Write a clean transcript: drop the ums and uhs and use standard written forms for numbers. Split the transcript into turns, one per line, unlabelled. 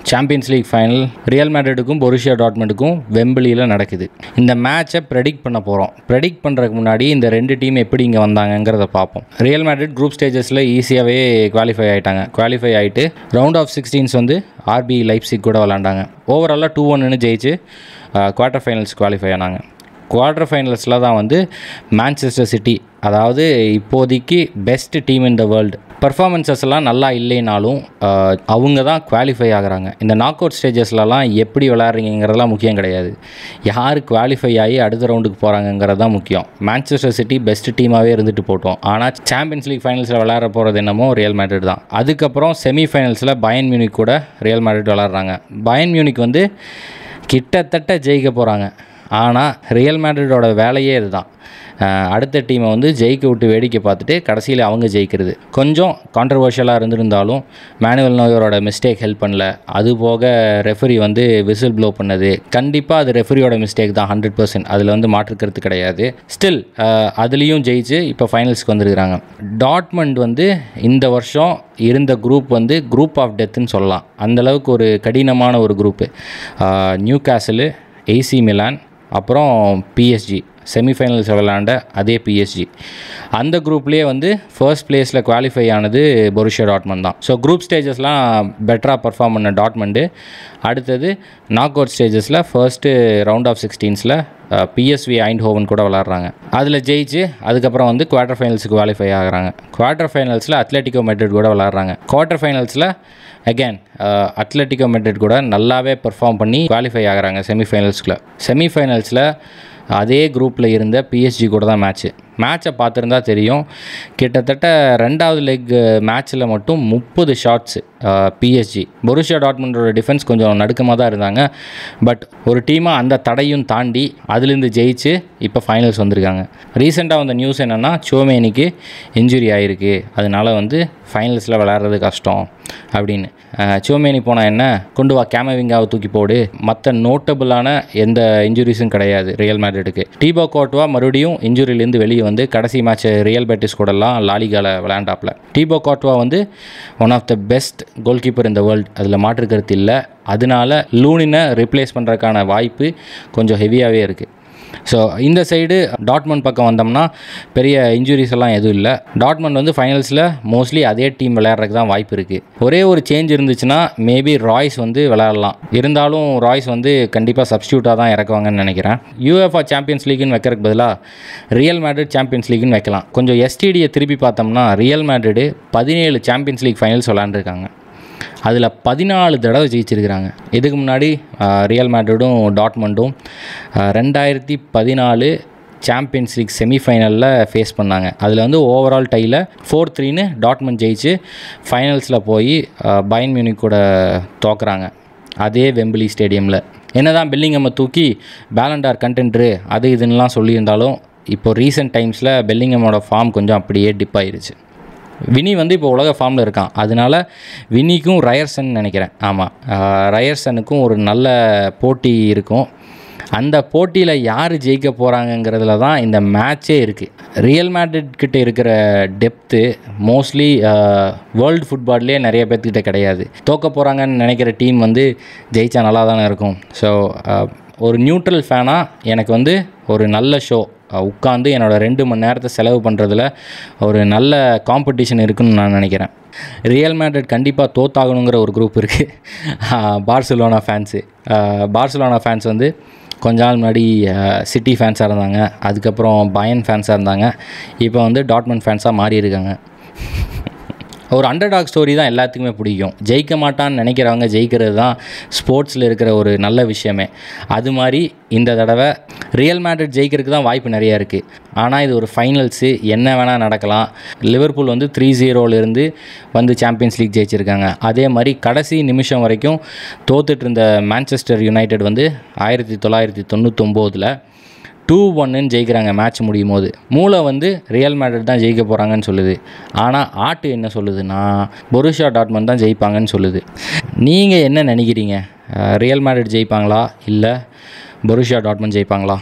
Champions league final real மேட்ரிடுக்கும் Borussia டாட்மண்டுக்கும் வெம்பிளியில் நடக்குது. இந்த மேட்சை ப்ரெடிக்ட் பண்ண போகிறோம். ப்ரெடிக்ட் பண்ணுறதுக்கு முன்னாடி இந்த ரெண்டு டீம் எப்படி இங்கே வந்தாங்கங்கிறத பார்ப்போம். ரியல் மேட்ரிட் குரூப் ஸ்டேஜஸில் ஈஸியாகவே குவாலிஃபை ஆகிட்டாங்க. குவாலிஃபை ஆகிட்டு ரவுண்ட் ஆஃப் 16 வந்து ஆர்பி லைப்சிக் கூட விளாண்டாங்க. ஓவராலாக 2-1 ஜெயிச்சு குவார்ட்டர் ஃபைனல்ஸ் குவாலிஃபை ஆனாங்க. குவார்ட்டர் ஃபைனல்ஸில் தான் வந்து மான்செஸ்டர் சிட்டி, அதாவது இப்போதைக்கு best team in the world, performances எல்லாம் நல்லா இல்லைனாலும் அவங்க தான் குவாலிஃபை ஆகிறாங்க. இந்த நாக் அவுட் ஸ்டேஜஸ்லலாம் எப்படி விளையாடுறீங்கிறதுலாம் முக்கியம் கிடையாது. யார் குவாலிஃபை ஆகி அடுத்த ரவுண்டுக்கு போகிறாங்கங்கிறது தான் முக்கியம். மான்செஸ்டர் சிட்டி பெஸ்ட் டீமாகவே இருந்துட்டு போட்டோம். ஆனால் சாம்பியன்ஸ் லீக் ஃபைனல்ஸில் விளையாட போகிறது என்னமோ ரியல் மேட்ரிட் தான். அதுக்கப்புறம் செமிஃபைனல்ஸில் பயன் மியூனிக் கூட ரியல் மேட்ரிட் விளையாடுறாங்க. பயன் மியூனிக் வந்து கிட்டத்தட்ட ஜெயிக்க போகிறாங்க. ஆனால் ரியல் மேட்ரிடோட வேலையே இதுதான். அடுத்த டீமை வந்து ஜெயிக்க விட்டு வேடிக்கை பார்த்துட்டு கடைசியில் அவங்க ஜெயிக்கிறது. கொஞ்சம் கான்ட்ரவர்ஷியலாக இருந்திருந்தாலும் மேனுவல் நோயரோட மிஸ்டேக் ஹெல்ப் பண்ணல. அதுபோக ரெஃபரி வந்து விசில் ப்ளோ பண்ணது கண்டிப்பாக அது ரெஃபரியோட மிஸ்டேக் தான் 100%. அதில் வந்து மாற்றுக்கிறது கிடையாது. ஸ்டில் அதுலேயும் ஜெயிச்சு இப்போ ஃபைனல்ஸ்க்கு வந்துருக்குறாங்க. டாட்மண்ட் வந்து இந்த வருஷம் இருந்த குரூப் வந்து குரூப் ஆஃப் டெத்துன்னு சொல்லலாம். அந்தளவுக்கு ஒரு கடினமான ஒரு குரூப்பு. நியூ கேசலு, ஏசி மிலான், அப்புறம் பிஎஸ்ஜி, செமிஃபைனல்ஸ் விளையாண்ட அதே பிஎஸ்ஜி. அந்த குரூப்லேயே வந்து ஃபர்ஸ்ட் பிளேஸில் குவாலிஃபை ஆனது பொருஷியா டாட்மண்ட் தான். ஸோ குரூப் ஸ்டேஜஸ்லாம் பெட்டராக பர்ஃபார்ம் பண்ண டாட்மண்டு அடுத்தது நாக் அவுட் ஸ்டேஜஸில் first round of 16 PSV Eindhoven கூட விளாட்றாங்க. அதில் ஜெயிச்சு அதுக்கப்புறம் வந்து குவார்ட்டர் ஃபைனல்ஸுக்கு குவாலிஃபை ஆகிறாங்க. குவார்ட்டர் ஃபைனல்ஸில் அத்லெட்டிகோ மேட்ரிட் கூட விளாட்றாங்க. குவார்ட்டர் ஃபைனல்ஸில் அகேன் அத்லெட்டிகோ மேட்ரிட் கூட நல்லாவே பெர்ஃபார்ம் பண்ணி குவாலிஃபை ஆகிறாங்க செமிஃபைனல்ஸில். செமிஃபைனல்ஸில் அதே குரூப்பில் இருந்த பிஎஸ்ஜி கூட தான் மேட்சை பார்த்துருந்தா தெரியும். கிட்டத்தட்ட ரெண்டாவது லெக் மேட்ச்சில் மட்டும் 30 ஷாட்ஸு பிஎஸ்ஜி. பொருஷியா டாட்மண்டோட டிஃபென்ஸ் கொஞ்சம் நடுக்கமாக தான் இருந்தாங்க. பட் ஒரு டீமாக அந்த தடையும் தாண்டி அதுலேருந்து ஜெயிச்சு இப்போ ஃபைனல்ஸ் வந்திருக்காங்க. ரீசெண்டாக வந்த நியூஸ் என்னென்னா சோமேனிக்கு இன்ஜுரி ஆகிருக்கு, அதனால வந்து ஃபைனல்ஸில் விளையாடுறது கஷ்டம் அப்படின்னு. சோமேனி போனால் என்ன, கொண்டு வா கேமவிங்காவை தூக்கி போடு. மற்ற நோட்டபுளான எந்த இன்ஜுரிஸும் கிடையாது ரியல் மேட்ரிடுக்கு. டீபோ கோர்ட்டுவா மறுபடியும் இன்ஜுரியிலேருந்து வெளியே வந்து கடைசி மேட்ச் ரியல் பெட்டிஸ் கூடலாம் லாலிகாவில் விளையாண்டாப்பில். டீபோ கோர்ட்டுவா வந்து one of the best goalkeeper இந்த வேர்ல்டு, அதில் மாற்றுக்கருத்து இல்லை. அதனால லூனினை ரிப்ளேஸ் பண்ணுறதுக்கான வாய்ப்பு கொஞ்சம் ஹெவியாகவே இருக்குது. ஸோ இந்த சைடு டாட்மண்ட் பக்கம் வந்தோம்னா பெரிய இன்ஜுரிஸ் எல்லாம் எதுவும் இல்லை. டாட்மண்ட் வந்து ஃபைனல்ஸில் மோஸ்ட்லி அதே டீம் விளையாடுறதுக்கு தான் வாய்ப்பு இருக்குது. ஒரே ஒரு சேஞ்ச் இருந்துச்சுன்னா மேபி ராய்ஸ் வந்து விளையாடலாம். இருந்தாலும் ராய்ஸ் வந்து கண்டிப்பாக சப்ஸ்டியூட்டாக தான் இறக்குவாங்கன்னு நினைக்கிறேன். யூஎஃப்ஆ சாம்பியன்ஸ் லீக்னு வைக்கிறதுக்கு பதிலாக ரியல் மேட்ரிட் சாம்பியன்ஸ் லீக்னு வைக்கலாம். கொஞ்சம் எஸ்டிடியை திருப்பி பார்த்தோம்னா ரியல் மேட்ரிடு 17 சாம்பியன்ஸ் லீக் ஃபைனல்ஸ் விளையாண்டுருக்காங்க. அதில் 14 தடவை ஜெயிச்சிருக்கிறாங்க. இதுக்கு முன்னாடி ரியல் மேட்ரிடும் டாட்மண்டும் 2014 சாம்பியன்ஸ் லீக் செமிஃபைனலில் ஃபேஸ் பண்ணாங்க. அதில் வந்து ஓவரால் டையில் 4-3 டாட்மண்ட் ஜெயிச்சு ஃபைனல்ஸில் போய் பயன் மியூனிக் கூட தோக்குறாங்க அதே வெம்பிளி ஸ்டேடியமில். என்ன தான் பெல்லிங்கம்மை தூக்கி பேலண்டார் கண்டென்ட்ரு அது இதுன்னெலாம் சொல்லியிருந்தாலும் இப்போ ரீசெண்ட் டைம்ஸில் பெல்லிங்கமோட ஃபார்ம் கொஞ்சம் அப்படியே டிப் ஆயிடுச்சு. வினி வந்து இப்போ உலக ஃபார்மில் இருக்கான். அதனால வினிக்கும் ரயர்சன் நினைக்கிறேன், ஆமாம் ரயர்சனுக்கும் ஒரு நல்ல போட்டி இருக்கும். அந்த போட்டியில் யார் ஜெயிக்க போகிறாங்கங்கிறதுல தான் இந்த மேட்சே இருக்குது. ரியல் மேட்ரிட் கிட்ட இருக்கிற டெப்த்து மோஸ்ட்லி வேர்ல்டு ஃபுட்பால்லே நிறைய பேர்த்துக்கிட்ட கிடையாது. தோக்க போகிறாங்கன்னு நினைக்கிற டீம் வந்து ஜெயித்தா நல்லா தானே இருக்கும். ஸோ ஒரு நியூட்ரல் ஃபேனாக எனக்கு வந்து ஒரு நல்ல ஷோ உட்காந்து என்னோடய 2 மணி நேரத்தை செலவு பண்ணுறதுல ஒரு நல்ல காம்படிஷன் இருக்குதுன்னு நான் நினைக்கிறேன். ரியல் மேட்ரிட் கண்டிப்பாக தோத்தாகணுங்கிற ஒரு குரூப் இருக்குது, பார்சிலோனா ஃபேன்ஸு. பார்சிலோனா ஃபேன்ஸ் வந்து கொஞ்ச நாள் முன்னாடி சிட்டி ஃபேன்ஸாக இருந்தாங்க, அதுக்கப்புறம் பயன் ஃபேன்ஸாக இருந்தாங்க, இப்போ வந்து டாட்மண்ட் ஃபேன்ஸாக மாறி இருக்காங்க. ஒரு அண்டர்டாக் ஸ்டோரி தான் எல்லாத்துக்குமே பிடிக்கும். ஜெயிக்க மாட்டான்னு நினைக்கிறவங்க ஜெயிக்கிறது தான் ஸ்போர்ட்ஸில் இருக்கிற ஒரு நல்ல விஷயமே. அது மாதிரி இந்த தடவை ரியல் மேட்ரிட் ஜெயிக்கிறதுக்கு தான் வாய்ப்பு நிறையா இருக்குது. ஆனால் இது ஒரு ஃபைனல்ஸு, என்ன வேணால் நடக்கலாம். லிவர்பூல் வந்து 3-0 வந்து சாம்பியன்ஸ் லீக் ஜெயிச்சிருக்காங்க. அதே மாதிரி கடைசி நிமிஷம் வரைக்கும் தோத்துட்டு இருந்த மான்செஸ்டர் யுனைடெட் வந்து 1999 2-1 ஜெயிக்கிறாங்க. மேட்ச் முடியும் போது மூளை வந்து ரியல் மேட்ரிட் தான் ஜெயிக்க போகிறாங்கன்னு சொல்லுது. ஆனால் ஆட்டு என்ன சொல்லுதுன்னா பொருஷியா டாட்மண்ட் தான் ஜெயிப்பாங்கன்னு சொல்லுது. நீங்கள் என்ன நினைக்கிறீங்க? ரியல் மேட்ரிட் ஜெயிப்பாங்களா இல்லை பொருஷியா டாட்மண்ட் ஜெயிப்பாங்களா?